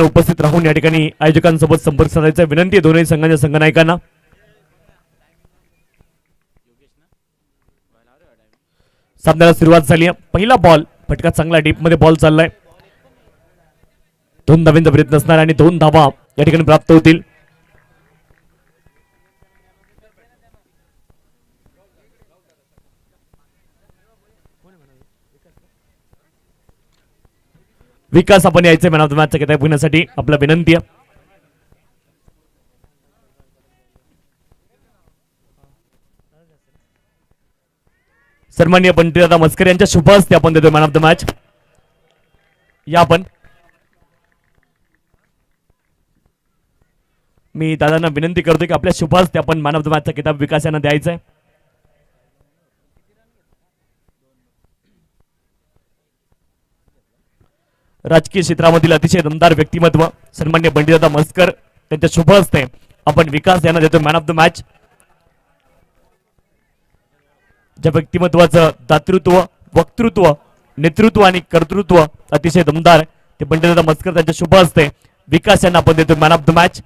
उपस्थित राहून या ठिकाणी आयोजकांसोबत संपर्क साधायचा विनंती आहे दोन्ही संघाच्या संघनायकांना. सामन्याला सुरुवात झाली आहे. पहिला बॉल फटका चांगला डीप मध्ये बॉल चाललाय. 2 धावांचा प्रयत्न असणार आणि 2 धावा या ठिकाणी प्राप्त होतील. विकास आपण यायचे मॅन ऑफ द मॅचचा किताब घेण्यासाठी आपला विनंती आहे. सन्माननीय पंडितदादा मस्कर यांच्या शुभ हस्ते आपण देतो मॅन ऑफ द मॅच. या आपण मी दादांना विनंती करतो की आपल्या शुभ हस्ते आपण मॅन ऑफ द मॅचचा किताब विकास यांना द्यायचा आहे. राजकीय क्षेत्रामधील अतिशय दमदार व्यक्तिमत्व सन्माननीय पंडितदादा मस्कर त्यांच्या शुभ हस्ते आपण विकास यांना देतो मॅन ऑफ द मॅच. ज्या व्यक्तिमत्वाचं दातृत्व, वक्तृत्व, नेतृत्व आणि कर्तृत्व अतिशय दमदार ते पंडितदादा मस्कर त्यांच्या शुभ हस्ते विकास यांना आपण देतो मॅन ऑफ द मॅच.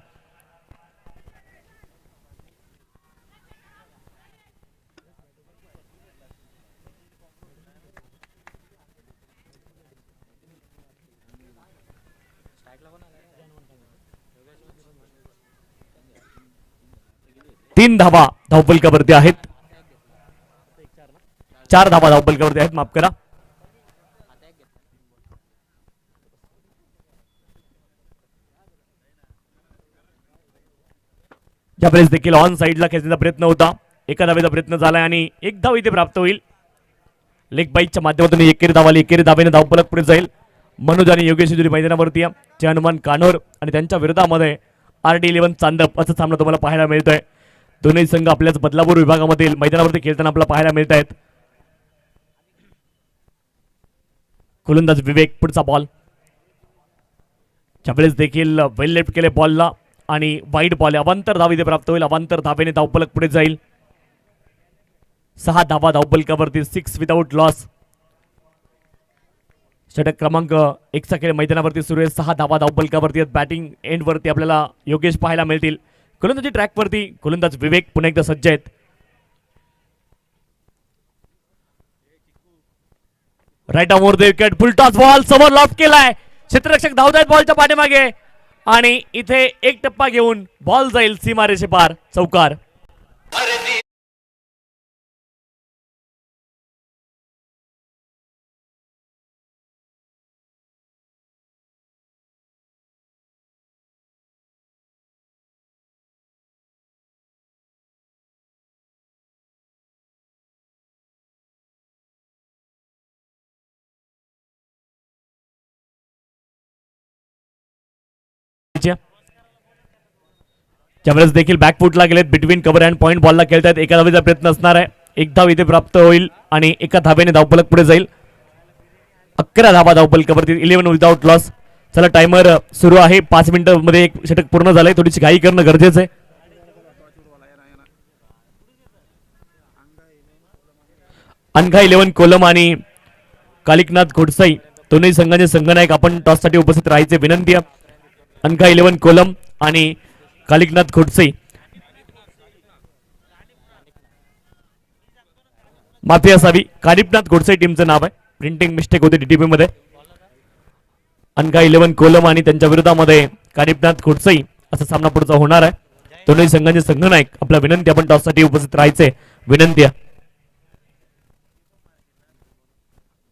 तीन धावा धावफलकावरती आहेत. 4 धावा धावफलकावरती आहेत, माफ करा. ज्यावेळेस देखील ऑन साइडला खेचण्याचा प्रयत्न होता. एका धावेचा प्रयत्न झालाय आणि 1 धाव इथे प्राप्त होईल. लेग बाईकच्या माध्यमातून एकेरी धाव आली. एकेरी धावेने धावफलक पुढे जाईल. मनोज आणि योगेश जोडी मैदानावरती आहे. हनुमान कानोर आणि त्यांच्या विरोधामध्ये RD11 चांदप असा सामना तुम्हाला पाहायला मिळतोय. दोन्ही संघ आपल्याच बदलापूर विभागामधील मैदानावरती खेळताना आपल्याला पाहायला मिळत आहेत. गोलंदाज विवेक पुढचा बॉल. ज्यावेळेस देखील वेल लेफ्ट केले बॉलला आणि वाईड बॉल अवांतर धाव इथे प्राप्त होईल. अवांतर धावेने धावफलक पुढे जाईल. 6 धावा धावफलकावरती 6 विदाउट लॉस. षटक क्रमांक 1 चा खेळ मैदानावरती सुरू आहे. 6 धावा धावफलकावरती आहेत. बॅटिंग एंड वरती आपल्याला योगेश पाहायला मिळतील. गोलंदाजी ट्रॅक वरती गोलंदाज विवेक पुन्हा एकदा सज्ज आहेत. Right on the wicket full toss ball समोर लॉफ्ट केलाय. क्षेत्ररक्षक धावत आहेत बॉलच्या पाठीमागे आणि इथे 1 टप्पा घेऊन बॉल जाईल सीमारेषे पार. चौकार. ज्यावेळेस देखील बॅकफुटला गेलेत. बिटवीन कव्हर अँड पॉइंट बॉलला खेळतात. एका धावेचा प्रयत्न असणार आहे. 1 धाव इथे प्राप्त होईल आणि एका धावेने धावफलक पुढे जाईल. 11 धावा धावफलकावरती 11 विदाउट लॉस. चला टाइमर सुरू आहे. 5 मिनिटांमध्ये एक षटक पूर्ण झालंय. थोडीशी घाई करणं गरजेचं आहे. अनघा 11 कोलम आणि कालिकनाथ घोडसाई दोन्ही संघाचे संघनायक आपण टॉससाठी उपस्थित राहायचे विनंती आहे. अनघा 11 कोलम आणि कालिकनाथ घोडसे. माफी असावी, कालिकनाथ घोडसे टीमचं नाव आहे. प्रिंटिंग मिस्टेक होते डीटीपी मध्ये. अनघा 11 कोलम आणि त्यांच्या विरोधामध्ये कालिकनाथ घोडसे असा सामना पुढचा होणार आहे. दोन्ही संघांचे संघनायक आपला विनंती आपण टॉससाठी उपस्थित राहायचे विनंती आहे.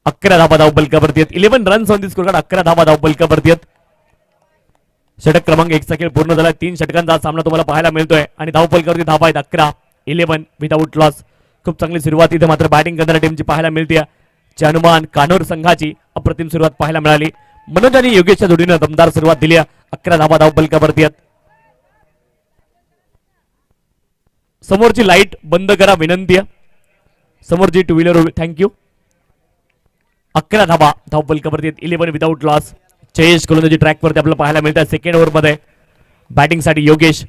11 धावा धावफलकावरती आहेत. 11 runs on the score card. 11 धावा धावफलकावरती आहेत. षटक क्रमांक 1 चा खेळ पूर्ण झाला. 3 षटकांचा सामना तुम्हाला पाहायला मिळतोय आणि धावफलकावरती धावा आहेत 11. 11 विदाउट लॉस. खूप चांगली सुरुवात इथे मात्र बॅटिंग करणाऱ्या टीमची पाहायला मिळते. हनुमान कानोर संघाची अप्रतिम सुरुवात पाहायला मिळाली. मनोज आणि योगेशच्या जोडीने दमदार सुरुवात दिली. 11 धावा धावफलकावरती आहेत. समोरची लाईट बंद करा विनंती आहे. समोरची 2 व्हीलर थँक्यू. 11 धावा धावफलकावरती आहेत. 11 विदाउट लॉस. जयेश गोलंदाजी ट्रॅकवरती आपल्याला पाहायला मिळतात. सेकंड ओव्हरमध्ये बॅटिंगसाठी Yogesh.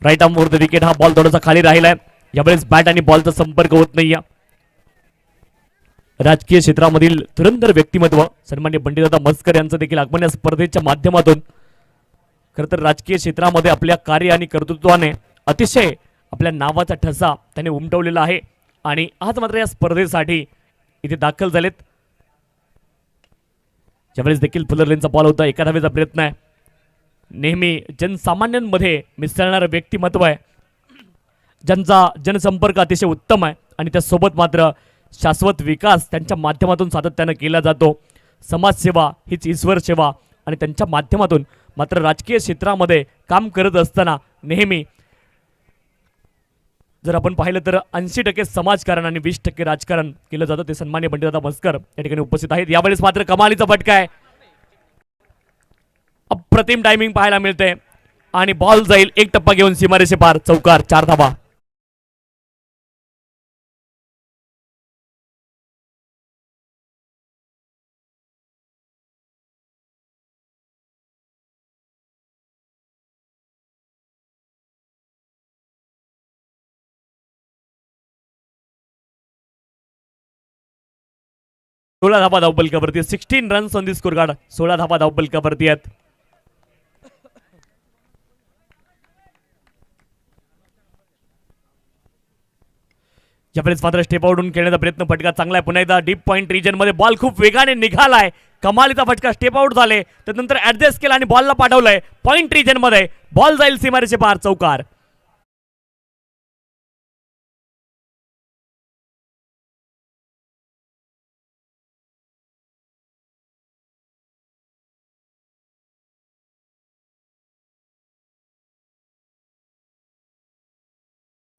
Right arm over the wicket. हा बॉल थोडासा खाली राहिलाय. यावेळेस बॅट आणि बॉलचा संपर्क होत नाहीये. राजकीय क्षेत्रामधील धुरंधर व्यक्तिमत्व सन्मान्य पंडितदादा मस्कर यांचं देखील आगमन या स्पर्धेच्या माध्यमातून खरं तर राजकीय क्षेत्रामध्ये आपल्या कार्य आणि कर्तृत्वाने अतिशय आपल्या नावाचा ठसा त्याने उमटवलेला आहे आणि आज मात्र या स्पर्धेसाठी इथे दाखल झालेत. ज्यावेळेस देखील फुलरलेनचा बॉल होता, एका धावेचा प्रयत्न आहे. नेहमी जनसामान्यांमध्ये मिसळणारं व्यक्तिमत्व आहे, ज्यांचा जनसंपर्क अतिशय उत्तम आहे आणि त्यासोबत मात्र शाश्वत विकास त्यांच्या माध्यमातून सातत्यानं केला जातो. समाजसेवा हीच ईश्वर सेवा आणि त्यांच्या माध्यमातून मात्र राजकीय क्षेत्रामध्ये काम करत असताना नेहमी जर आपण पाहिलं तर 80% समाजकारण आणि 20% राजकारण केलं जातं. ते सन्मान्य पंडितदादा मस्कर या ठिकाणी उपस्थित आहेत. यावेळेस मात्र कमालीचा फटका आहे, अप्रतिम टायमिंग पाहायला मिळते आणि बॉल जाईल एक टप्पा घेऊन सीमारेषे पार, चौकार, 4 धावा. सोळा धावा धावपलकावरती, 16 runs on the score card. 16 धावा धावपलकावरती आहेत. यावेळेस मात्र स्टेप आउटून खेळण्याचा प्रयत्न, फटका चांगला आहे. पुन्हा एकदा डीप पॉइंट रिजन मध्ये बॉल खूप वेगाने निघालाय. कमालीचा फटका, स्टेप आउट झाले त्यानंतर ऍडजस्ट केला आणि बॉलला पाठवलंय पॉइंट रिजन मध्ये. बॉल जाईल सीमारेषे पार, चौकार.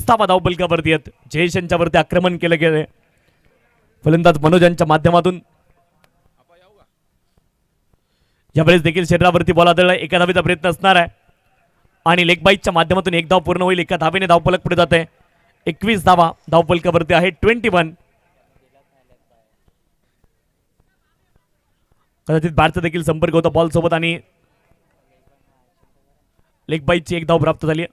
धावा धावपलकावरती आहेत. जयेश यांच्यावरती आक्रमण केलं गेले. फलंदाज मनोज यांच्या माध्यमातून यावेळेस देखील शरीरावरती बॉल आदळला. एका धावेचा प्रयत्न असणार आहे आणि लेग बाईकच्या माध्यमातून एक धाव पूर्ण होईल. एका धावेने धावपलक पुढे जाते. 21 धावा धावपलकावरती आहे. 21. कदाचित बॅटचा देखील संपर्क होता बॉल सोबत आणि लेग बाईकची एक धाव प्राप्त झाली.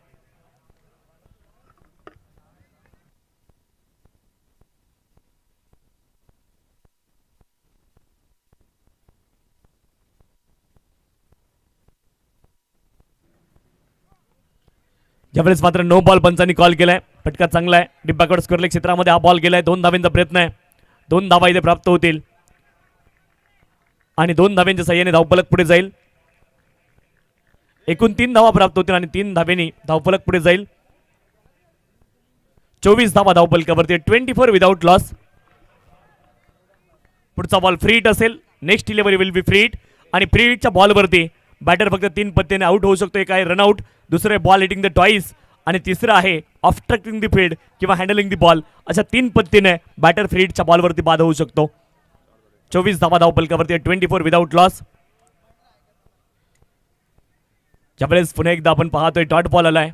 यावेळेस मात्र नो बॉल पंचांनी कॉल केलाय. फटका चांगला आहे. डिब्बाकड स्कोरले क्षेत्रामध्ये हा बॉल गेलाय. 2 धावेंचा प्रयत्न आहे. 2 धावा इथे प्राप्त होतील आणि 2 धाव्यांच्या सहाय्याने धावपलक पुढे जाईल. एकूण 3 धावा प्राप्त होतील आणि 3 धावेनी धावपलक पुढे जाईल. 24 धावा धावपलकावरती, 24 विदाउट लॉस. पुढचा बॉल फ्री हिट असेल. Next delivery will be free hit आणि फ्री हिटच्या बॉलवरती बॅटर फक्त 3 पत्त्याने आउट होऊ शकतो. एक आहे रनआउट, दुसरं आहे बॉल हिटिंग द टॉईस आणि तिसरं आहे ऑब्स्ट्रक्टिंग द फील्ड किंवा हँडलिंग द बॉल. अशा 3 पत्तीने बॅटर फ्री हिटच्या बॉलवरती बाद होऊ शकतो. 24 धावा धावपलकावरती, 24 विदाउट लॉस. ज्यावेळेस पुन्हा एकदा आपण पाहतोय डॉट बॉल आलाय.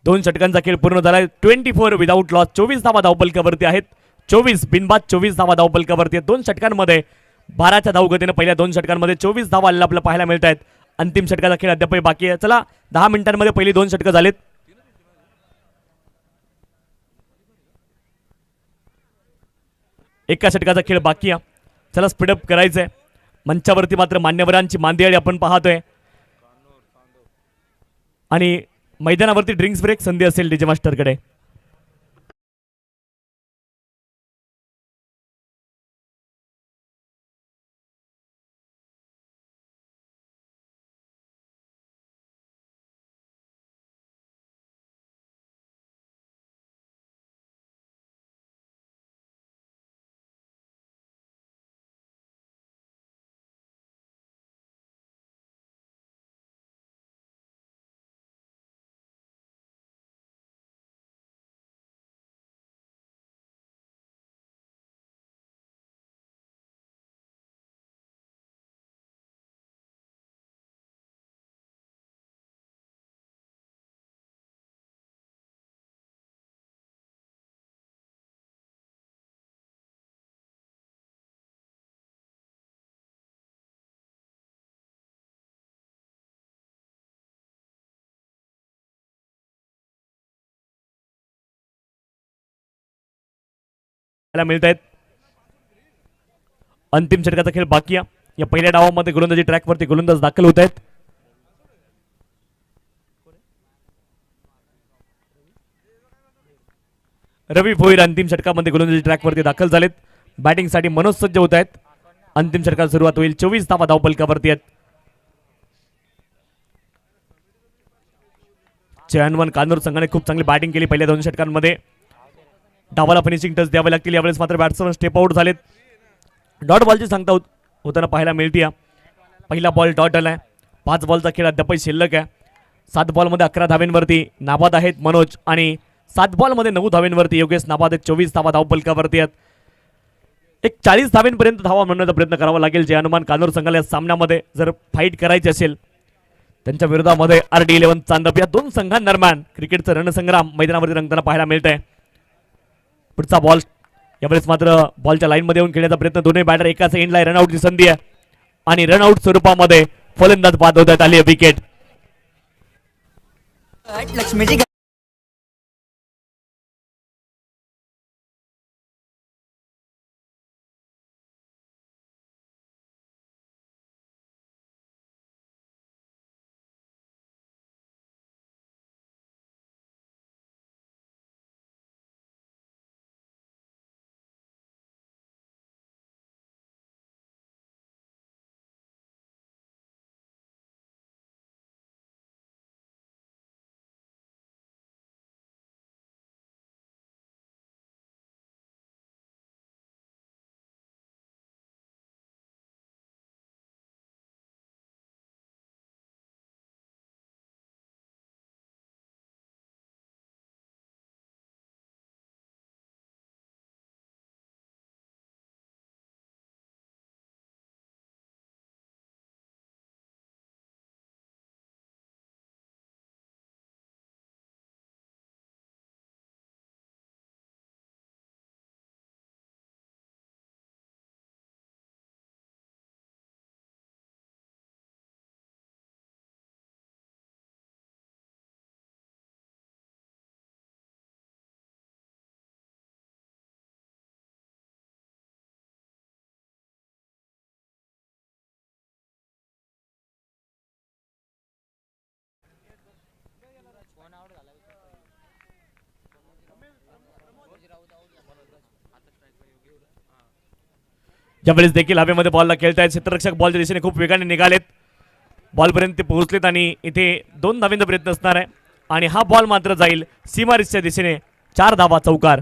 2 षटकांचा खेळ पूर्ण झालाय. 24 विदाउट लॉस. 24 धावा धावपलकावरती आहेत. 24 बिनबाद 24 धावा धावपलकावरती आहेत. 2 षटकांमध्ये 12च्या धावगतीने पहिल्या 2 षटकांमध्ये 24 धावा आपल्याला पाहायला मिळत आहेत. अंतिम षटकाचा खेळ अद्याप बाकी आहे. चला 10 मिनिटांमध्ये पहिली 2 षटकं झालेत. एका षटकाचा खेळ बाकी आहे. चला स्पीडअप करायचंय. मंचावरती मात्र मान्यवरांची मांदियाळी आपण पाहतोय आणि मैदानावरती ड्रिंक्स ब्रेक संधी असेल डीजे मास्टरकडे. मिळत आहेत. अंतिम षटकाचा खेळ बाकी आहे. या पहिल्या डावामध्ये गोलंदाजी ट्रॅकवरती गोलंदाज दाखल होत आहेत. रवी भोईर अंतिम षटकामध्ये गोलंदाजी ट्रॅकवरती दाखल झालेत. बॅटिंगसाठी मनोज सज्ज होत आहेत. अंतिम षटकाला सुरुवात होईल. 24 धावा धावफलकावरती आहेत. चेहनवन कानूर संघाने खूप चांगली बॅटिंग केली पहिल्या 2 षटकांमध्ये. डावाला फिनिशिंग टच द्यावे लागतील. यावेळेस मात्र बॅट्समन स्टेप आउट झालेत. डॉट बॉलची सांगता होताना पाहायला मिळते. पहिला बॉल डॉट आलाय. 5 बॉलचा खेळ अद्यापही शिल्लक आहे. 7 बॉलमध्ये 11 धावेंवरती नाबाद आहेत मनोज आणि 7 बॉलमध्ये 9 धावेंवरती योगेश नाबाद आहेत. 24 धावा धावफलकावरती आहेत. एक 40 धावेंपर्यंत धावा म्हणण्याचा प्रयत्न करावा लागेल. जे हनुमान कानूर संघाला या सामन्यामध्ये जर फाईट करायची असेल. त्यांच्या विरोधामध्ये RD11 चांदप या 2 संघांदरम्यान क्रिकेटचं रणसंग्राम मैदानावरती रंगताना पाहायला मिळत आहे. पुढचा बॉल यावेळेस मात्र बॉलच्या लाईनमध्ये येऊन खेळण्याचा प्रयत्न. दोन्ही बॅटर एकाच एंडला रनआउटची संधी आहे आणि रनआउट स्वरूपामध्ये फलंदाज बाद होत आली आहे विकेट. लक्ष्मीजी यावेळेस देखील हवेमध्ये बॉलला खेळतायत. क्षेत्ररक्षक बॉलच्या दिशेने खूप वेगाने निघालेत. बॉलपर्यंत ते पोहोचलेत आणि इथे 2 धावेंचा प्रयत्न असणार आहे आणि हा बॉल मात्र जाईल सीमारेषच्या दिशेने. 4 धावा चौकार.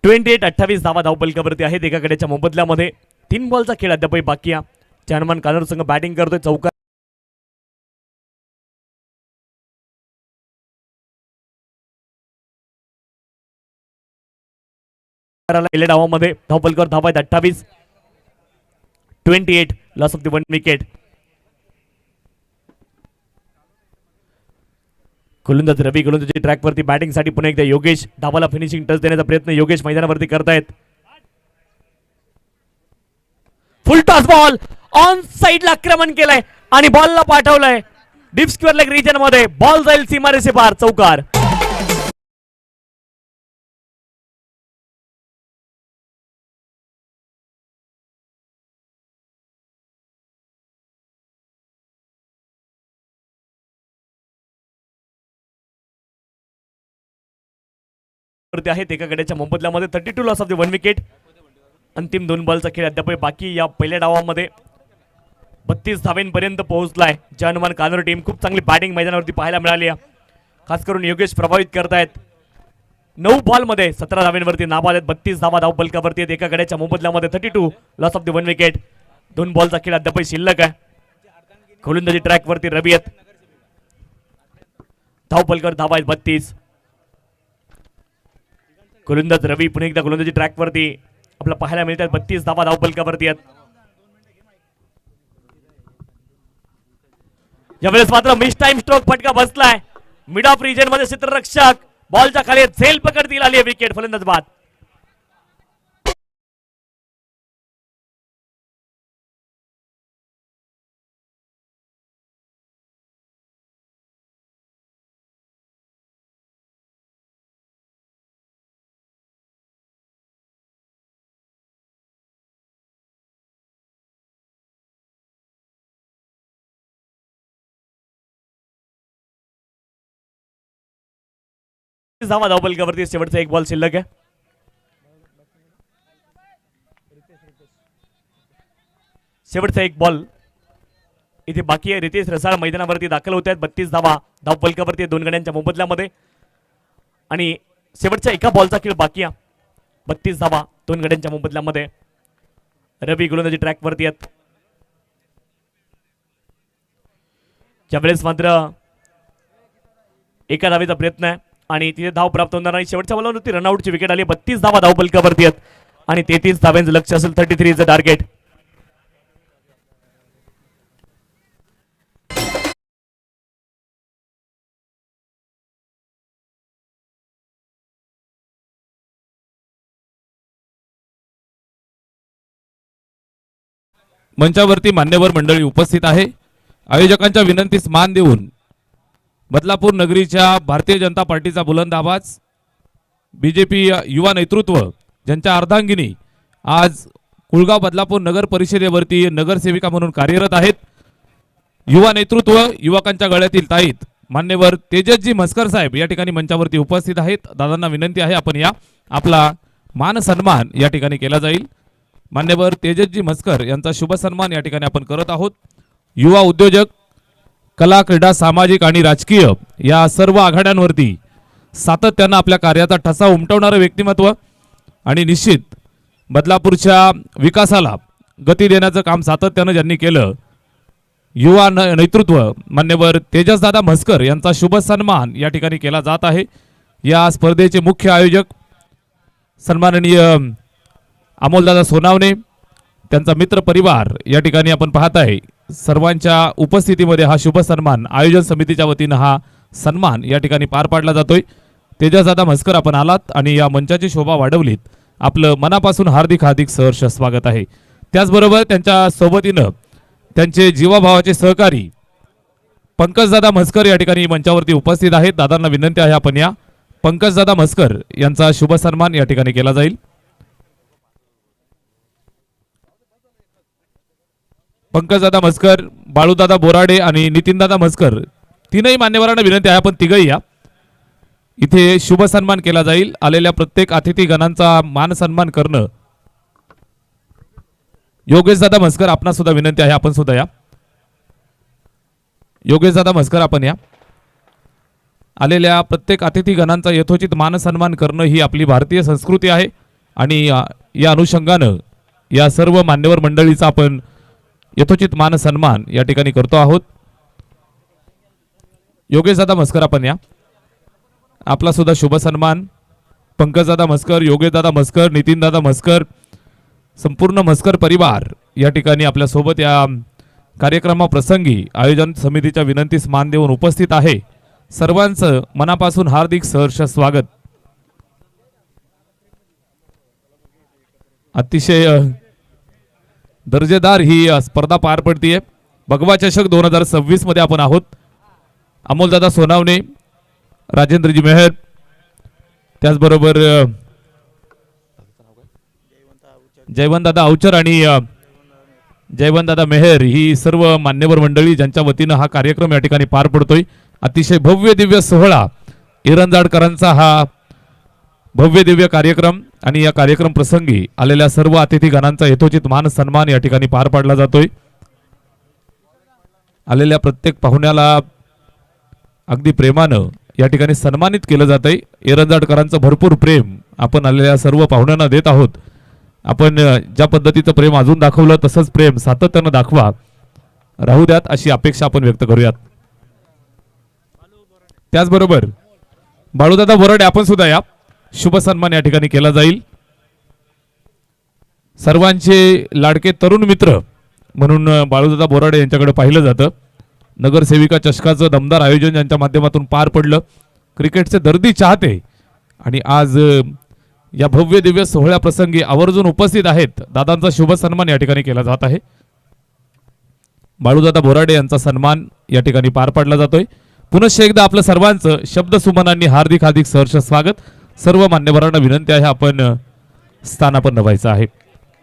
ट्वेंटी 28 धावा धावफलकावरती आहेत. एका गड्याच्या मोबदल्यामध्ये 3 बॉलचा खेळ अद्यापही बाकी आहे. हनुमान कानूर संघ बॅटिंग करतोय. चौकार पहिल्या डावामध्ये धावफलकावर धावा आहेत 28. 28 लॉस ऑफ द 1 विकेट. गोलंदाज रवी गोलंदाजी ट्रॅकवरती बॅटिंगसाठी पुन्हा एकदा योगेश. डावाला फिनिशिंग टच देण्याचा प्रयत्न योगेश मैदानावरती करतायत. फुल टॉस बॉल ऑन साइडला आक्रमण केलंय आणि बॉलला पाठवलंय डीप स्क्वेअर लेग रिजन मध्ये. बॉल जाईल सीमारेषे पार. चौकार. आहेत एका गड्याच्या मोबदल्यामध्ये 32 लॉस ऑफ द 1 विकेट. अंतिम 2 बॉलचा खेळ अद्याप बाकी. या पहिल्या डावामध्ये 32 धावेंपर्यंत पोहोचलाय. जे हनुमान कानूर टीम खूप चांगली बॅटिंग मैदानावरती पाहायला मिळाली आहे. खास करून योगेश प्रभावित करतायत. 9 बॉलमध्ये 17 धावेंवरती नाबाद आहेत. 32 धावा धावफलकावरती आहेत. एका गड्याच्या मोबदल्यामध्ये 32 लॉस ऑफ द 1 विकेट. 2 बॉलचा खेळ अद्याप शिल्लक आहे. गोलंदाजी ट्रॅकवरती रवी आहेत. धावफलकावर धावा आहेत 32. गोलंदाज रवी पुन्हा एकदा गोलंदाजी ट्रॅकवरती आपल्याला पाहायला मिळतात. 32 धावा धावफलकावरती आहेत. यावेळेस मात्र मिस टाइम स्ट्रोक फटका बसलाय मिड ऑफ रिजन मध्ये क्षेत्ररक्षक बॉलच्या खाली झेल पकडतील आली विकेट फलंदाज बाद. धावा धावपलकावरती शेवटचा एक बॉल शिल्लक आहे. शेवटचा एक बॉल इथे बाकी आहे. रितेश रसाळ मैदानावरती दाखल होत आहेत. 32 धावा धावपलकावरती 2 गड्यांच्या मोबदल्यामध्ये आणि शेवटच्या एका बॉलचा खेळ बाकी आहे. 32 धावा 2 गड्यांच्या मोबदल्यामध्ये. रवी गोलंदाजी ट्रॅकवरती आहेत. त्यावेळेस मात्र एका धावेचा प्रयत्न आहे आणि तिथे धाव प्राप्त होणार नाही. शेवटच्या बॉलवरती रनआउटची विकेट आली. 32 धावा धावपलकावरती आहेत आणि 33 धाव्यांचं लक्ष असेल. 33 चं टार्गेट. मंचावरती मान्यवर मंडळी उपस्थित आहे. आयोजकांच्या विनंतीस मान देऊन बदलापूर नगरीच्या भारतीय जनता पार्टीचा बुलंद आवाज, बीजेपी युवा नेतृत्व ज्यांच्या अर्धांगिनी आज कुळगाव बदलापूर नगर परिषदेवरती नगरसेविका म्हणून कार्यरत आहेत. युवा नेतृत्व युवकांच्या गळ्यातील ताईत मान्यवर तेजसजी म्हस्कर साहेब या ठिकाणी मंचावरती उपस्थित आहेत. दादांना विनंती आहे आपण या आपला मान सन्मान या ठिकाणी केला जाईल. मान्यवर तेजसजी म्हस्कर यांचा शुभ सन्मान या ठिकाणी आपण करत आहोत. युवा उद्योजक, कला, क्रीडा, सामाजिक आणि राजकीय या सर्व आघाड्यांवरती सातत्यानं आपल्या कार्याचा ठसा उमटवणारं व्यक्तिमत्व आणि निश्चित बदलापूरच्या विकासाला गती देण्याचं काम सातत्यानं ज्यांनी केलं, युवा नेतृत्व मान्यवर तेजसदादा म्हस्कर यांचा शुभ सन्मान या ठिकाणी केला जात आहे. या स्पर्धेचे मुख्य आयोजक सन्माननीय अमोलदादा सोनावणे, त्यांचा मित्र परिवार या ठिकाणी आपण पाहत आहे. सर्वांच्या उपस्थितीमध्ये हा शुभ सन्मान आयोजन समितीच्या वतीनं हा सन्मान या ठिकाणी पार पाडला जातोय. तेजसदादा म्हस्कर आपण आलात आणि या मंचाची शोभा वाढवलीत. आपलं मनापासून हार्दिक हार्दिक सहर्ष स्वागत आहे. त्याचबरोबर त्यांच्या सोबतीनं त्यांचे जीवाभावाचे सहकारी पंकजदादा म्हस्कर या ठिकाणी मंचावरती उपस्थित आहेत. दादांना विनंती आहे आपण या पंकजदादा म्हस्कर यांचा शुभ सन्मान या ठिकाणी केला जाईल. पंकजदादा म्हस्कर, बाळूदादा बोराडे आणि नितीनदादा म्हस्कर तीनही मान्यवरांना विनंती आहे आपण तिघही या. इथे शुभ सन्मान केला जाईल. आलेल्या प्रत्येक अतिथी गणांचा मान सन्मान करणं. योगेशदादा म्हस्कर आपणा सुद्धा विनंती आहे आपण सुद्धा या. योगेशदादा म्हस्कर आपण या. आलेल्या प्रत्येक अतिथी गणांचा यथोचित मान सन्मान करणं ही आपली भारतीय संस्कृती आहे आणि या अनुषंगानं या सर्व मान्यवर मंडळीचा आपण यथोचित मान सन्मान या ठिकाणी करतो आहोत. योगेशदादा म्हस्कर आपण या. आपला सुद्धा शुभ सन्मान. पंकजदादा म्हस्कर, योगेशदादा म्हस्कर, नितीनदादा म्हस्कर, संपूर्ण म्हस्कर परिवार या ठिकाणी आपल्या सोबत या कार्यक्रमाप्रसंगी आयोजन समितीच्या विनंतीस मान देऊन उपस्थित आहे. सर्वांचं मनापासून हार्दिक सहर्ष स्वागत. अतिशय दर्जेदार ही स्पर्धा पार पडतीये. भगवा चषक 2026 मध्ये आपण आहोत. अमोलदादा सोनावणे, राजेंद्रजी मेहर, त्याचबरोबर जयवंतदादा अवचर आणि जयवंतदादा मेहर ही सर्व मान्यवर मंडळी ज्यांच्या वतीनं हा कार्यक्रम या ठिकाणी पार पडतोय. अतिशय भव्य दिव्य सोहळा इरंजाडकरांचा हा भव्य दिव्य कार्यक्रम आणि या कार्यक्रम प्रसंगी आलेल्या सर्व अतिथी गणांचा यथोचित मान सन्मान या ठिकाणी पार पाडला जातोय. आलेल्या प्रत्येक पाहुण्याला अगदी प्रेमानं या ठिकाणी सन्मानित केलं जातंय. इरंजाडकरांचं भरपूर प्रेम आपण आलेल्या सर्व पाहुण्यांना देत आहोत. आपण ज्या पद्धतीचं प्रेम अजून दाखवलं तसंच प्रेम सातत्यानं दाखवा, राहू द्यात अशी अपेक्षा आपण व्यक्त करूयात. त्याचबरोबर बाळूदादा बोराडे आपण सुद्धा या. शुभ सन्मान या ठिकाणी केला जाईल. सर्वांचे लाडके तरुण मित्र म्हणून बाळूदादा बोराडे यांच्याकडे पाहिलं जातं. नगरसेविका चषकाचं दमदार आयोजन यांच्या माध्यमातून पार पडलं. क्रिकेटचे दर्दी चाहते आणि आज या भव्य दिव्य सोहळ्याप्रसंगी आवर्जून उपस्थित आहेत. दादांचा शुभ सन्मान या ठिकाणी केला जात आहे. बाळूदादा बोराडे यांचा सन्मान या ठिकाणी पार पाडला जातोय. पुनश्च एकदा आपलं सर्वांचं शब्द सुमनांनी हार्दिक हार्दिक सहर्ष स्वागत. सर्व मान्यवरांना विनंती आहे आपण स्थानापन्न व्हायचं आहे.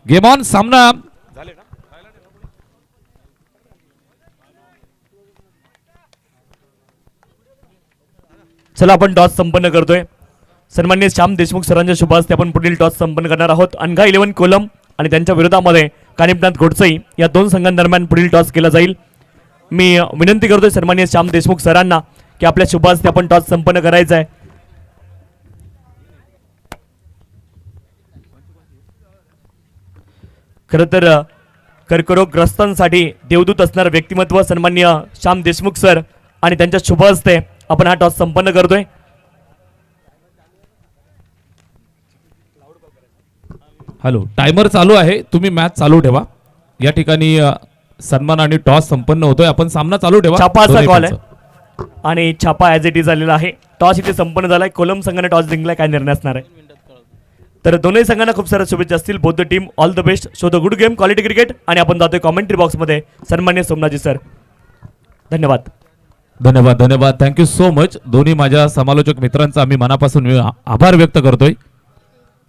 Game on. सामना चला आपण टॉस संपन्न करतोय. सन्मान्य श्याम देशमुख सरांच्या शुभ हस्ते आपण पुढील टॉस संपन्न करणार आहोत. अनघा 11 कोलम आणि त्यांच्या विरोधामध्ये कानिपनाथ घोडसई या दोन संघांदरम्यान पुढील टॉस केला जाईल. मी विनंती करतोय सन्मान्य श्याम देशमुख सरांना की आपल्या शुभ हस्ते आपण टॉस संपन्न करायचा आहे. खरं तर कर्करोगग्रस्तांसाठी देवदूत असणारं व्यक्तिमत्व सन्मान्य श्याम देशमुख सर आणि त्यांच्या शुभ हस्ते आपण हा टॉस संपन्न करतोय. हॅलो, टायमर चालू आहे. तुम्ही मॅच चालू ठेवा. या ठिकाणी सन्मान आणि टॉस संपन्न होतोय. आपण सामना चालू ठेवा. छापा असा दोन्ही कॉल आहे पंच. आणि छापा ॲज इट इज झालेला आहे. टॉस इथे संपन्न झालाय. कोलम संघाने टॉस जिंकलाय. काय निर्णय असणार आहे? तर दोन्ही संघांना खूप साऱ्या शुभेच्छा असतील. Both the team all the best. Show the good game, quality cricket. आणि आपण जातोय कॉमेंट्री बॉक्समध्ये. सन्मान्य सोमनाथजी सर, धन्यवाद. धन्यवाद धन्यवाद. Thank you so much. दोन्ही माझ्या समालोचक मित्रांचा आम्ही मनापासून आभार व्यक्त करतोय.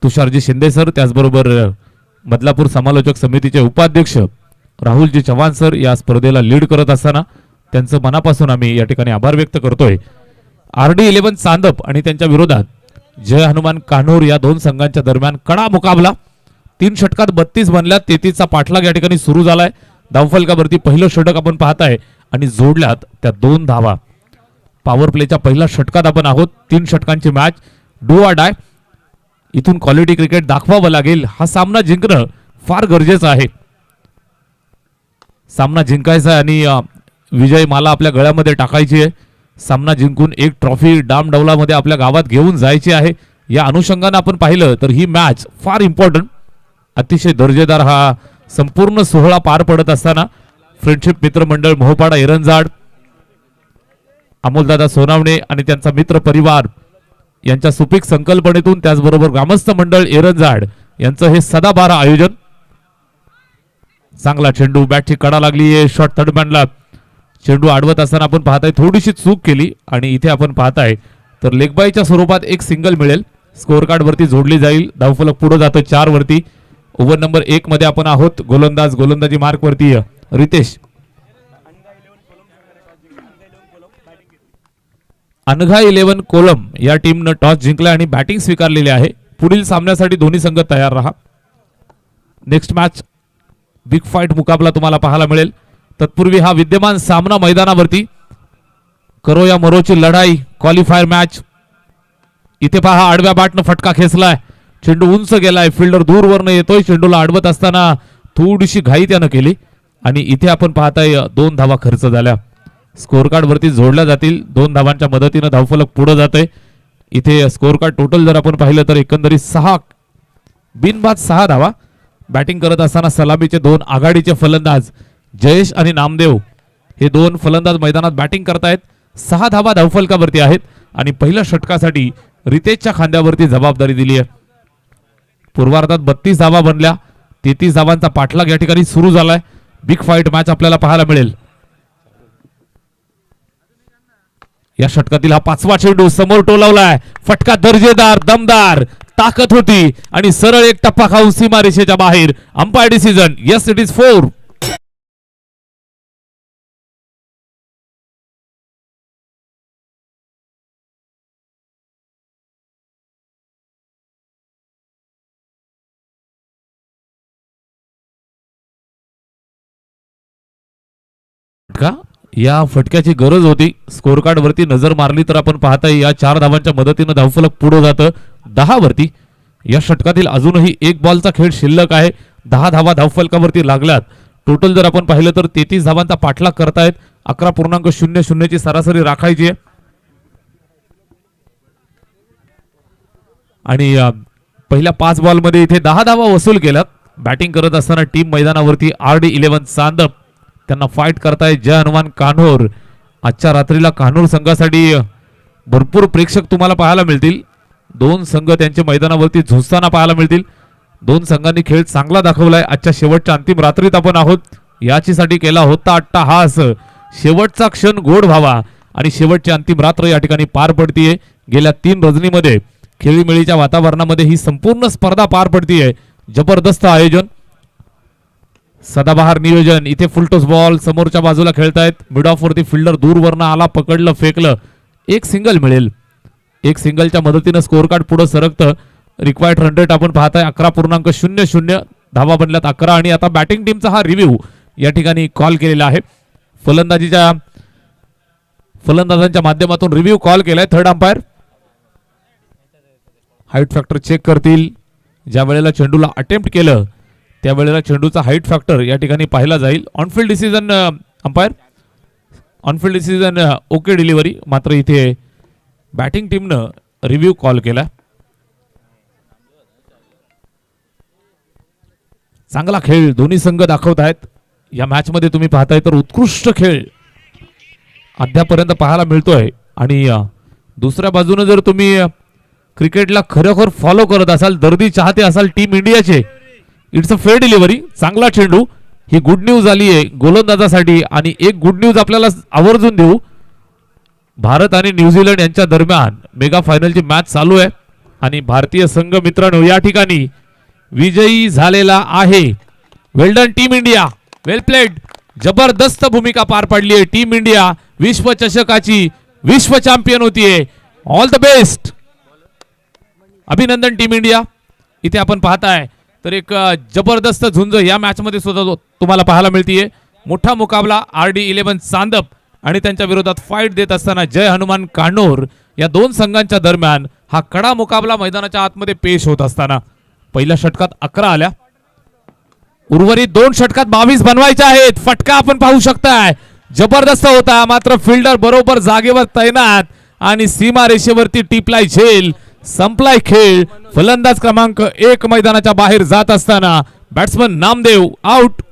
तुषारजी शिंदे सर, त्याचबरोबर बदलापूर समालोचक समितीचे उपाध्यक्ष राहुलजी चव्हाण सर या स्पर्धेला लीड करत असताना त्यांचं मनापासून आम्ही या ठिकाणी आभार व्यक्त करतोय. RD11 चांदप आणि त्यांच्या विरोधात जय हनुमान कान्होर या दोन संघांच्या दरम्यान कडा मुकाबला. 3 षटकात 32 बनल्यात. 33चा पाठलाग या ठिकाणी सुरू झालाय. धावफलकावरती पहिलं षटक आपण पाहताय आणि जोडल्यात त्या 2 धावा. पॉवर प्लेच्या पहिल्या षटकात आपण आहोत. 3 षटकांची मॅच, डू ऑर डाय. इथून क्वालिटी क्रिकेट दाखवावं लागेल. हा सामना जिंकणं फार गरजेचं आहे. सामना जिंकायचा आहे आणि विजय माला आपल्या गळ्यामध्ये टाकायची आहे. सामना जिंकून एक ट्रॉफी डामडौलामध्ये आपल्या गावात घेऊन जायची आहे. या अनुषंगाने आपण पाहिलं तर ही मॅच फार इम्पॉर्टंट. अतिशय दर्जेदार हा संपूर्ण सोहळा पार पडत असताना फ्रेंडशिप मित्रमंडळ मोहपाडा एरंजाड, अमोलदादा सोनावणे आणि त्यांचा मित्र परिवार यांच्या सुपीक संकल्पनेतून, त्याचबरोबर ग्रामस्थ मंडळ एरंजाड यांचं हे सदाबहार आयोजन. चांगला चेंडू, बॅटची कडा लागली आहे. शॉट थर्डमॅनला चेंडू आडवत असताना आपण पाहताय थोडीशी चूक केली आणि इथे आपण पाहताय तर लेगबाईच्या स्वरूपात एक सिंगल मिळेल. स्कोअर कार्ड वरती जोडली जाईल. धावफलक पुढे जातो 4 वरती. ओव्हर नंबर 1 मध्ये आपण आहोत. गोलंदाजी मार्क वरती रितेश. अनघा 11 कोलम या टीमनं टॉस जिंकला आणि बॅटिंग स्वीकारलेली आहे. पुढील सामन्यासाठी दोन्ही संघ तयार राहा. नेक्स्ट मॅच बिग फाईट मुकाबला तुम्हाला पाहायला मिळेल. तत्पूर्वी हा विद्यमान सामना मैदानावरती करो या मरोची लढाई क्वालिफायर मॅच. इथे पहा आडव्या बॅटनं फटका खेचलाय. चेंडू उंच गेलाय. फिल्डर दूरवरनं येतोय. चेंडूला अडवत असताना थोडीशी घाई त्यानं केली आणि इथे आपण पाहताय 2 धावा खर्च झाल्या. स्कोअर कार्ड वरती जोडल्या जातील. 2 धावांच्या मदतीनं धावफलक पुढे जातोय. इथे स्कोअर कार्ड टोटल जर आपण पाहिलं तर एकंदरीत 6 बिनबाद 6 धावा. बॅटिंग करत असताना सलामीचे 2 आघाडीचे फलंदाज जयेश आणि नामदेव हे 2 फलंदाज मैदानात बॅटिंग करतायत. 6 धावा धावफलकावरती आहेत आणि पहिल्या षटकासाठी रितेशच्या खांद्यावरती जबाबदारी दिली आहे. पूर्वार्धात 32 धावा बनल्या. 33 धावांचा पाठलाग या ठिकाणी सुरू झालाय. बिग फाईट मॅच आपल्याला पाहायला मिळेल. या षटकातील हा 5वा चेंडू समोर टोलावलाय. फटका दर्जेदार, दमदार, ताकद होती आणि सरळ एक टप्पा खाऊन सीमारेषेच्या बाहेर. Umpire decision, yes it is 4. या फटक्याची गरज होती. स्कोअर कार्ड वरती नजर मारली तर आपण पाहताय या 4 धावांच्या मदतीनं धावफलक पुढे जातं 10 वरती. या षटकातील अजूनही एक बॉलचा खेळ शिल्लक आहे. 10 धावा धावफलकावरती लागल्यात. टोटल जर आपण पाहिलं तर 33 धावांचा पाठलाग करतायत. 11.00 ची सरासरी राखायची आहे आणि पहिल्या 5 बॉलमध्ये इथे 10 धावा वसूल केल्यात. बॅटिंग करत असताना टीम मैदानावरती RD11 चांदप त्यांना फाईट करताय जय हनुमान कान्होर. आजच्या रात्रीला कान्होर संघासाठी भरपूर प्रेक्षक तुम्हाला पाहायला मिळतील. दोन संघ त्यांच्या मैदानावरती झुंजताना पाहायला मिळतील. दोन संघांनी खेळ चांगला दाखवलाय. आजच्या शेवटच्या अंतिम रात्रीत आपण आहोत. याचीसाठी केला होता अट्टाहास. शेवटचा क्षण गोड व्हावा आणि शेवटची अंतिम रात्र या ठिकाणी पार पडतीये. गेल्या 3 रजनीमध्ये खेळीमेळीच्या वातावरणामध्ये ही संपूर्ण स्पर्धा पार पडतीये. जबरदस्त आयोजन, सदाबहार नियोजन. इथे फुलटॉस बॉल समोरच्या बाजूला खेळतायत. मिड ऑफ वरती फिल्डर दूरवरनं आला, पकडलं, फेकलं, एक सिंगल मिळेल. एक सिंगलच्या मदतीनं स्कोअर कार्ड पुढे सरकतं. रिक्वायर्ड रन रेट आपण पाहताय 11.00. धावा बनल्यात 11. आणि आता बॅटिंग टीमचा हा रिव्ह्यू या ठिकाणी कॉल केलेला आहे. फलंदाजांच्या माध्यमातून रिव्ह्यू कॉल केलाय. Third umpire height factor check करतील. ज्या वेळेला चेंडूला अटेम्प्ट केलं त्यावेळेला चेंडूचा हाईट फॅक्टर या ठिकाणी पाहिला जाईल. On-field decision umpire, on-field decision okay delivery. मात्र इथे बॅटिंग टीमनं रिव्ह्यू कॉल केला. चांगला खेळ दोन्ही संघ दाखवत आहेत या मॅच मध्ये. तुम्ही पाहताय तर उत्कृष्ट खेळ अद्यापर्यंत पाहायला मिळतोय. आणि दुसऱ्या बाजूने जर तुम्ही क्रिकेटला खरोखर फॉलो करत असाल, दर्दी चाहते असाल टीम इंडियाचे, इट्स अ फेअर डिलिव्हरी. चांगला चेंडू. ही गुड न्यूज आली आहे गोलंदाजासाठी. आणि एक गुड न्यूज आपल्याला आवर्जून देऊ. भारत आणि न्यूझीलंड यांच्या दरम्यान मेगा फायनलची मॅच चालू आहे आणि भारतीय संघ मित्रांनो या ठिकाणी विजयी झालेला आहे. वेल डन टीम इंडिया, वेल प्लेड. जबरदस्त भूमिका पार पाडली आहे टीम इंडिया. विश्वचषकाची विश्व चॅम्पियन होतीये. ऑल द बेस्ट, अभिनंदन टीम इंडिया. इथे आपण पाहताय तर एक जबरदस्त झुंज या मॅच मध्ये सुद्धा तुम्हाला पाहायला मिळतीये. मोठा मुकाबला RD11 चांदप आणि त्यांच्या विरोधात फाईट देत असताना जय हनुमान कान्होर या दोन संघांच्या दरम्यान हा कडा मुकाबला मैदानाच्या आतमध्ये पेश होत असताना पहिल्या षटकात 11 आल्या. उर्वरित 2 षटकात 22 बनवायच्या आहेत. फटका आपण पाहू शकताय जबरदस्त होता. मात्र फिल्डर बरोबर जागेवर तैनात आणि सीमा रेषेवरती टिपलाय झेल. संपलाय खेळ. फलंदाज क्रमांक 1 मैदानाच्या बाहेर जात असताना बॅट्समन नामदेव आउट.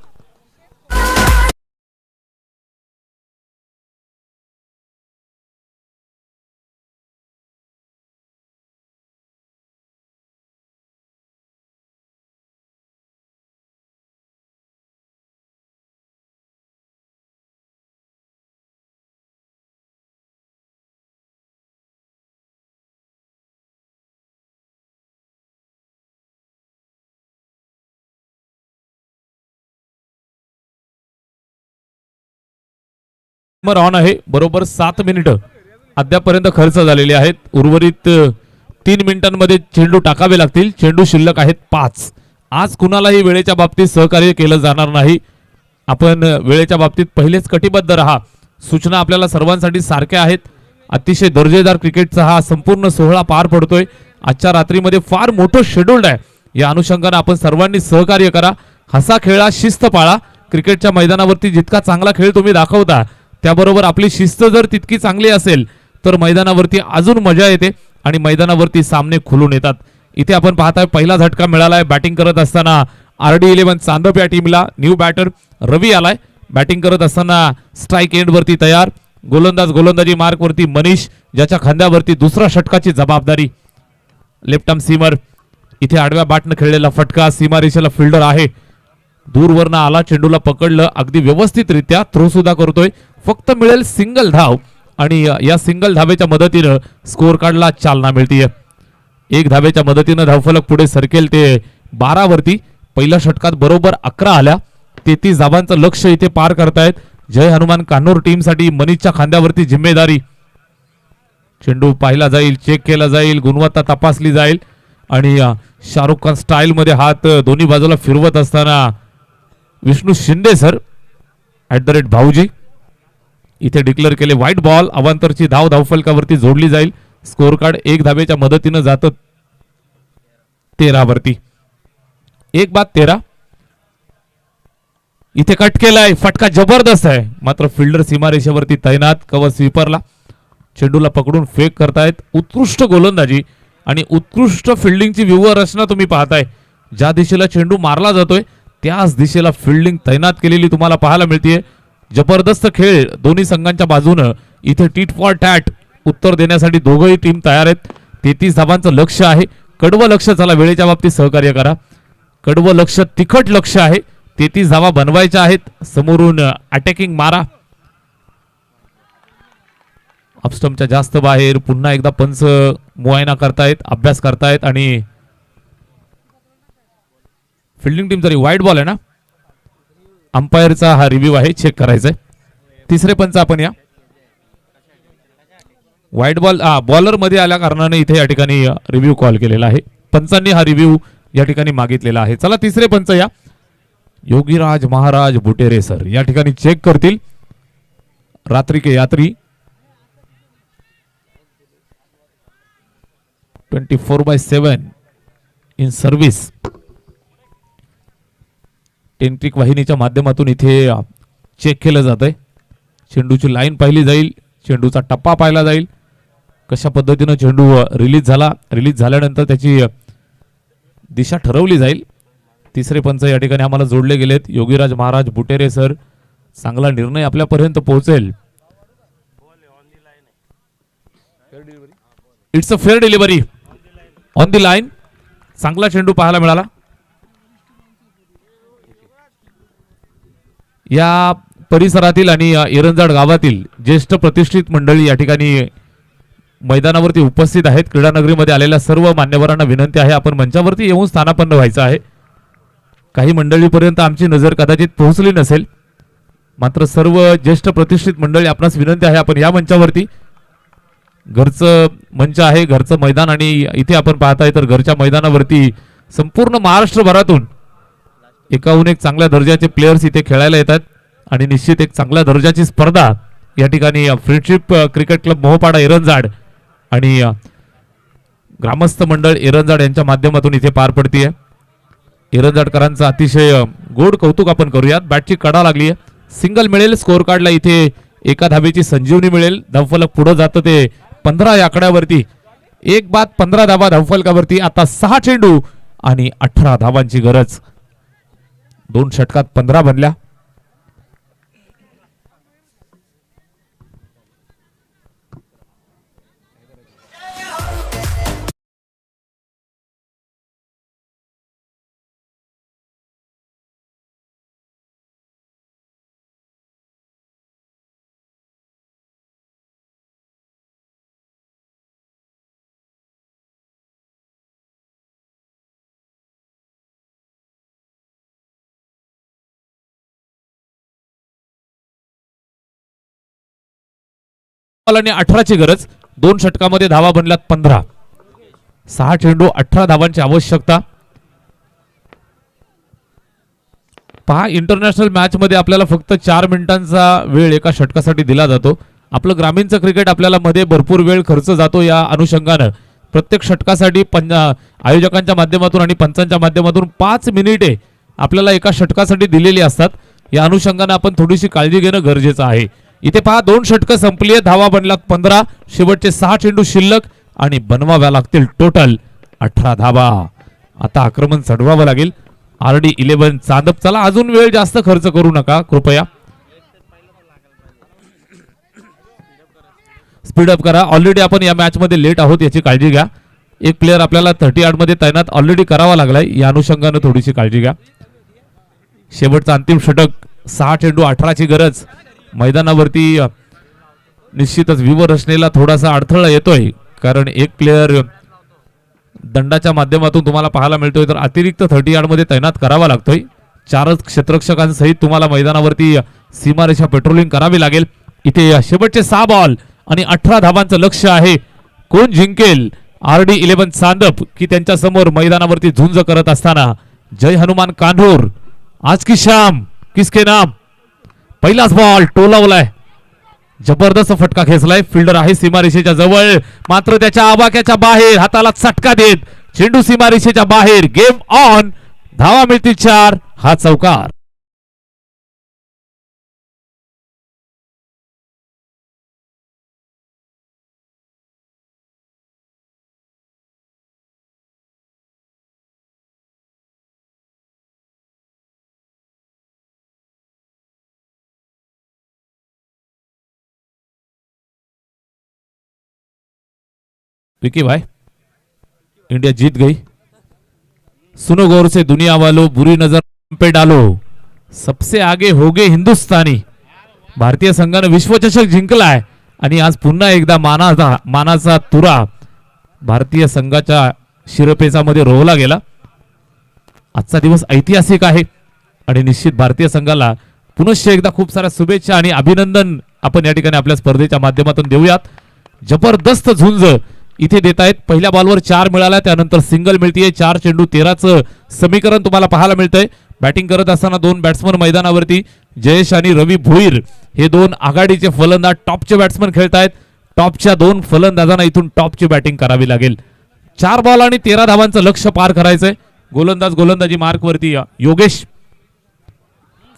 ऑन आहे. बरोबर 7 मिनिटं अद्यापर्यंत खर्च झालेले आहेत. उर्वरित 3 मिनिटांमध्ये चेंडू टाकावे लागतील. चेंडू शिल्लक आहेत 5. आज कुणालाही वेळेच्या बाबतीत सहकार्य केलं जाणार नाही. आपण वेळेच्या बाबतीत पहिलेच कटिबद्ध राहा. सूचना आपल्याला सर्वांसाठी सारख्या आहेत. अतिशय दर्जेदार क्रिकेटचा हा संपूर्ण सोहळा पार पडतोय. आजच्या रात्रीमध्ये फार मोठं शेड्यूल्ड आहे. या अनुषंगाने आपण सर्वांनी सहकार्य करा. हसा खेळा, शिस्त पाळा. क्रिकेटच्या मैदानावरती जितका चांगला खेळ तुम्ही दाखवता त्याबरोबर आपली शिस्त जर तितकी चांगली असेल तर मैदानावरती अजून मजा येते आणि मैदानावरती सामने खुलून येतात. इथे आपण पाहताय पहिला झटका मिळालाय बॅटिंग करत असताना RD11 चांदप या टीमला. न्यू बॅटर रवी आलाय. बॅटिंग करत असताना स्ट्राईक एंड वरती तयार. गोलंदाजी मार्क वरती मनीष, ज्याच्या खांद्यावरती दुसऱ्या षटकाची जबाबदारी. Left arm seamer. इथे आडव्या बॅटनं खेळलेला फटका. सीमा रेषेला फिल्डर आहे. दूरवरनं आला, चेंडूला पकडलं, अगदी व्यवस्थितरित्या थ्रो सुद्धा करतोय. फक्त मिळेल सिंगल धाव आणि या सिंगल धावेच्या मदतीनं स्कोअर कार्डला चालना मिळतीये. 1 धावेच्या मदतीनं धावफलक पुढे सरकेल ते 12 वरती. पहिल्या षटकात बरोबर 11 आल्या. 33 धावांचं लक्ष इथे पार करतायत जय हनुमान कान्होर टीमसाठी. मनीषच्या खांद्यावरती जिम्मेदारी. चेंडू पाहिला जाईल, चेक केला जाईल, गुणवत्ता तपासली जाईल आणि शाहरुख खान स्टाईल मध्ये हात दोन्ही बाजूला फिरवत असताना विष्णू शिंदे सर @ भाऊजी इथे डिक्लेअर केले व्हाईट बॉल. अवांतरची धाव धावफलकावरती जोडली जाईल. स्कोअर कार्ड 1 धावेच्या मदतीनं जातं 13 वरती. 1 बाद 13. इथे कट केलाय. फटका जबरदस्त आहे. मात्र फिल्डर सीमारेषेवरती तैनात. कव्हर स्वीपरला चेंडूला पकडून फेक करतायत. उत्कृष्ट गोलंदाजी आणि उत्कृष्ट फिल्डिंगची व्यूहरचना तुम्ही पाहताय. ज्या दिशेला चेंडू मारला जातोय त्याच दिशेला फिल्डिंग तैनात केलेली तुम्हाला पाहायला मिळते. जबरदस्त खेळ दोन्ही संघांच्या बाजूनं. इथे टीट फॉर टॅट उत्तर देण्यासाठी दोघंही टीम तयार आहेत. 33 धावांचं लक्ष आहे. कडवं लक्ष, चला वेळेच्या बाबतीत सहकार्य करा. कडवं लक्ष, तिखट लक्ष आहे. 33 धावा बनवायच्या आहेत. समोरून अटॅकिंग मारा. अपस्टमच्या जास्त बाहेर. पुन्हा एकदा पंच मुआयना करतायत, अभ्यास करतायत आणि फिल्डिंग टीम जरी वाईट बॉल आहे ना, अंपायरचा हा रिव्ह्यू आहे, चेक करायचा आहे. तिसरे पंच आपण या. व्हाईट बॉल बॉलर मध्ये आल्या कारणाने इथे या ठिकाणी रिव्ह्यू कॉल केलेला आहे. पंचांनी हा रिव्ह्यू या ठिकाणी मागितलेला आहे. चला तिसरे पंच या. योगीराज महाराज बुटेरे सर या ठिकाणी चेक करतील. रात्री के यात्री 24/7 इन सर्व्हिस. टेंट्रिक वाहिनीच्या माध्यमातून इथे चेक केलं जात आहे. चेंडूची लाईन पाहिली जाईल, चेंडूचा टप्पा पाहिला जाईल, कशा पद्धतीनं चेंडू रिलीज झाला, रिलीज झाल्यानंतर त्याची दिशा ठरवली जाईल. तिसरे पंच या ठिकाणी आम्हाला जोडले गेलेत. योगीराज महाराज बुटेरे सर, चांगला निर्णय आपल्यापर्यंत पोहोचेल. It's a fair delivery on the line. चांगला चेंडू पाहायला मिळाला. या परिसरातील आणि एरंजाड गावातील ज्येष्ठ प्रतिष्ठित मंडळी या ठिकाणी मैदानावरती उपस्थित आहेत. क्रीडानगरीमध्ये आलेल्या सर्व मान्यवरांना विनंती आहे, आपण मंचावरती येऊन स्थानापन्न व्हायचं आहे. काही मंडळीपर्यंत आमची नजर कदाचित पोहोचली नसेल, मात्र सर्व ज्येष्ठ प्रतिष्ठित मंडळी, आपणास विनंती आहे आपण या मंचावरती. घरचं मंच आहे, घरचं मैदान, आणि इथे आपण पाहताय तर घरच्या मैदानावरती संपूर्ण महाराष्ट्रभरातून एकाहून एक चांगल्या दर्जाचे प्लेयर्स इथे खेळायला येतात आणि निश्चित एक चांगल्या दर्जाची स्पर्धा या ठिकाणी फ्रेंडशिप क्रिकेट क्लब मोहपाडा एरंजाड आणि ग्रामस्थ मंडळ एरंजाड यांच्या माध्यमातून इथे पार पडतीये. एरंजाडकरांचं अतिशय गोड कौतुक आपण करूयात. बॅटची कडा लागली आहे, सिंगल मिळेल. स्कोर कार्डला इथे एका धाबेची संजीवनी मिळेल. धावफलक पुढे जातं ते 15 या आकड्यावरती. एक बाद 15 धावा धावफलकावरती. आता 6 चेंडू आणि 18 धावांची गरज. 2 षटकात 15 बनल्या. आणि 18ची गरज. 2 षटकामध्ये धावा बनल्यात 15. 6 चेंडू 18 धावांची आवश्यकता. पहा, इंटरनॅशनल मॅच मध्ये आपल्याला फक्त 4 मिनिटांचा वेळ एका षटकासाठी दिला जातो. आपलं ग्रामीणचं क्रिकेट आपल्याला मध्ये भरपूर वेळ खर्च जातो. या अनुषंगानं प्रत्येक षटकासाठी आयोजकांच्या माध्यमातून आणि पंचांच्या माध्यमातून 5 मिनिटे आपल्याला एका षटकासाठी दिलेली असतात. या अनुषंगानं आपण थोडीशी काळजी घेणं गरजेचं आहे. इथे पहा, 2 षटकं संपली, धावा बनल्यात 15. शेवटचे 6 चेंडू शिल्लक आणि बनवाव्या लागतील टोटल 18 धावा. आता आक्रमण चढवावं लागेल. RD11 चांदप. चला, अजून वेळ जास्त खर्च करू नका कृपया. स्पीडअप करा. ऑलरेडी आपण या मॅच मध्ये लेट आहोत, याची काळजी घ्या. एक प्लेअर आपल्याला 38 मध्ये तैनात ऑलरेडी करावा लागलाय. या अनुषंगाने थोडीशी काळजी घ्या. शेवटचा अंतिम षटक. 6 चेंडू 18ची गरज. मैदानावरती निश्चितच विवर रचनेला थोडासा अडथळा येतोय, कारण एक प्लेअर दंडाच्या माध्यमातून तुम्हाला पाहायला मिळतोय, तर अतिरिक्त 38 मध्ये तैनात करावा लागतोय. 4 क्षेत्ररक्षकांसहित तुम्हाला मैदानावरती सीमारेषा पेट्रोलिंग करावी लागेल. इथे शेवटचे 6 बॉल आणि 18 धावांचं लक्ष आहे. कोण जिंकेल, RD11 चांदप की त्यांच्या समोर मैदानावरती झुंज करत असताना जय हनुमान कान्होर, आज की शाम किसके नाम. पहिलाच बॉल टोलावलाय, जबरदस्त फटका खेचलाय. फिल्डर आहे सीमारेषेच्या जवळ, मात्र त्याच्या आवाक्याच्या बाहेर हाताला चटका देत चेंडू सीमारेषेच्या बाहेर. Game on. धावा मिळतील 4. हा चौकार. विकी भाई, इंडिया जीत गई। सुनो गौर से दुनिया वालों, बुरी नजर पे डालो, सबसे आगे हो गए हिंदुस्थानी। भारतीय संघाने विश्वचषक जिंकलाय आणि आज पुन्हा एकदा मानाचा तुरा भारतीय संघाच्या शिरपेचामध्ये रोवला गेला। आजचा दिवस ऐतिहासिक आहे आणि निश्चित भारतीय संघाला पुनश्च एकदा खूप साऱ्या शुभेच्छा आणि अभिनंदन आपण या ठिकाणी आपल्या स्पर्धेच्या माध्यमातून देऊयात। जबरदस्त झुंज इथे देत आहेत। पहिल्या बॉलवर 4 मिळाला, त्यानंतर सिंगल मिळतीये। 4 चेंडू 13चं समीकरण तुम्हाला पाहायला मिळतंय। बॅटिंग करत असताना 2 बॅट्समन मैदानावरती, जयेश आणि रवी भोईर हे 2 आघाडीचे फलंदाज टॉपचे बॅट्समन खेळतायत। टॉपच्या 2 फलंदाजांना इथून टॉपची बॅटिंग करावी लागेल। 4 बॉल आणि 13 धावांचं लक्ष्य पार करायचंय। गोलंदाजी मार्कवरती योगेश,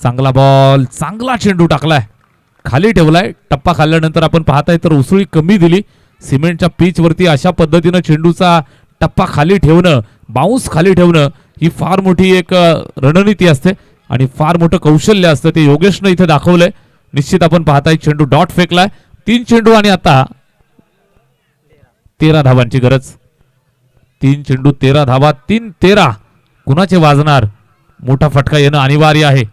चांगला बॉल, चांगला चेंडू टाकलाय, खाली ठेवलाय। टप्पा खाल्ल्यानंतर आपण पाहताय तर उसळी कमी दिली। सिमेंटच्या पिच वरती अशा पद्धतीनं चेंडूचा टप्पा खाली ठेवणं, बाउन्स खाली ठेवणं ही फार मोठी एक रणनीती असते आणि फार मोठं कौशल्य असतं, ते योगेशनं इथे दाखवलंय। निश्चित आपण पाहताय चेंडू डॉट फेकलाय। 3 चेंडू आणि आता 13 धावांची गरज। 3 चेंडू 13 धावा, 3-13 कुणाचे वाजणार? मोठा फटका येणं अनिवार्य आहे।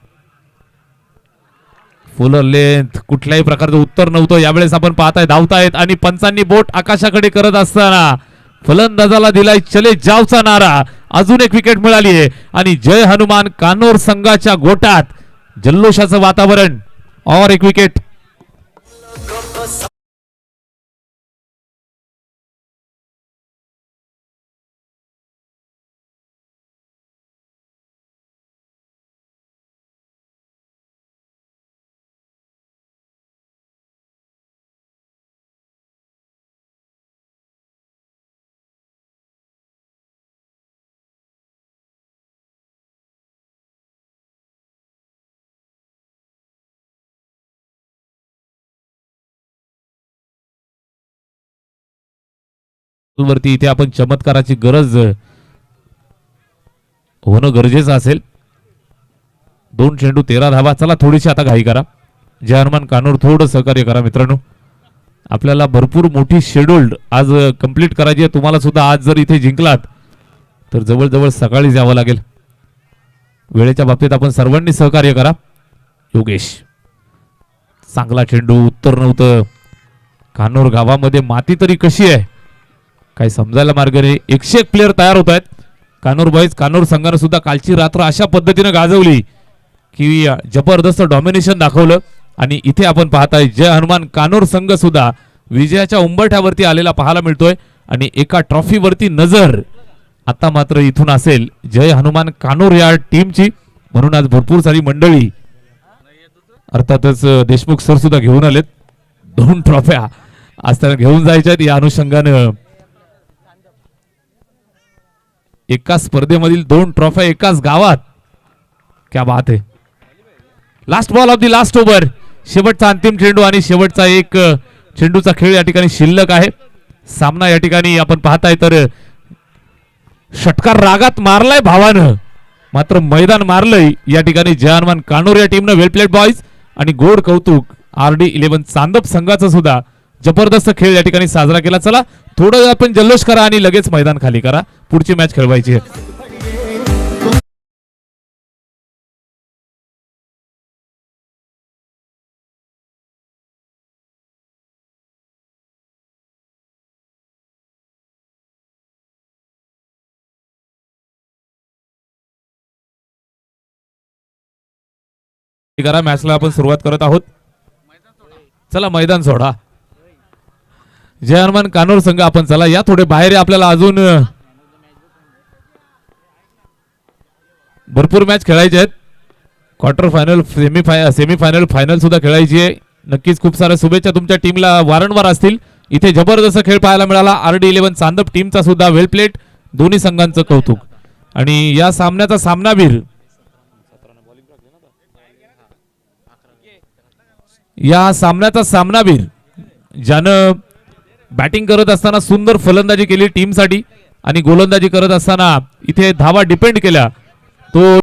फुल लेंथ, कुठल्याही प्रकारचं उत्तर नव्हतं। यावेळेस आपण पाहताय धावतायत आणि पंचांनी बोट आकाशाकडे करत असताना फलंदाजाला दिलाय चले जावचा नारा। अजून एक विकेट मिळाली आहे आणि जय हनुमान कानोर संघाच्या गोटात जल्लोषाचं वातावरण। और एक विकेट। वरती इथे आपण चमत्काराची गरज होणं गरजेचं असेल। 2 चेंडू 13 धावा। चला थोडीशी आता घाई करा, जय हनुमान कानूर थोडं सहकार्य करा मित्रांनो। आपल्याला भरपूर मोठी शेड्यूल्ड आज कंप्लीट करायची आहे। तुम्हाला सुद्धा आज जर इथे जिंकलात तर जवळजवळ सकाळी जावं लागेल। वेळेच्या बाबतीत आपण सर्वांनी सहकार्य करा। योगेश, चांगला चेंडू, उत्तर नव्हतं। कानोर गावामध्ये माती तरी कशी आहे काय समजायला मार्ग नाही। 101 प्लेयर तयार होत आहेत। कानोर बॉईज, कानोर संघाने सुद्धा कालची रात्र अशा पद्धतीने गाजवली की जबरदस्त डॉमिनेशन दाखवलं आणि इथे आपण पाहताय जय हनुमान कानोर संघ सुद्धा विजयाच्या उंबरठ्यावरती आलेला पाहायला मिळतोय आणि एका ट्रॉफीवरती नजर आता मात्र इथून असेल जय हनुमान कानोर या टीमची। म्हणून आज भरपूर सारी मंडळी, अर्थातच देशमुख सर सुद्धा घेऊन आलेत। 2 ट्रॉफ्या आज त्यांना घेऊन जायच्यात। या अनुषंगानं एका स्पर्धेमधील 2 ट्रॉफ्या एकाच गावात, क्या बात है। Last ball of the last over, शेवटचा अंतिम चेंडू आणि शेवटचा एक चेंडूचा खेळ या ठिकाणी शिल्लक आहे। सामना या ठिकाणी आपण पाहताय तर षटकार रागात मारलाय भावानं, मात्र मैदान मारलंय या ठिकाणी जय हनुमान कानोर या टीमनं। वेल प्लेड बॉयज आणि गोड कौतुक RD11 चांदप संघाचं सुद्धा जबरदस्त खेळ या ठिकाणी साजरा केला। चला थोडं आपण जल्लोष करा आणि लगेच मैदान खाली करा, पुढची मॅच खेळवायची आहे। करा, मॅचला आपण सुरुवात करत आहोत। चला मैदान सोडा। जय हनुमान कानोर संघ आपण चला या थोडे बाहेर, आपल्याला अजून भरपूर मॅच खेळायचे आहेत। क्वार्टर फायनल, सेमीफायनल, फायनल सुद्धा खेळायची आहे। नक्कीच खूप साऱ्या शुभेच्छा तुमच्या टीमला वारंवार असतील। इथे जबरदस्त खेळ पाहायला मिळाला। RD11 चांदप टीमचा सुद्धा वेल प्लेट, दोन्ही संघांचं कौतुक। आणि या सामन्याचा सामनावीर, या सामन्याचा सामनावीर ज्यानं बॅटिंग करत असताना सुंदर फलंदाजी केली टीमसाठी आणि गोलंदाजी करत असताना इथे धावा डिपेंड केल्या, तो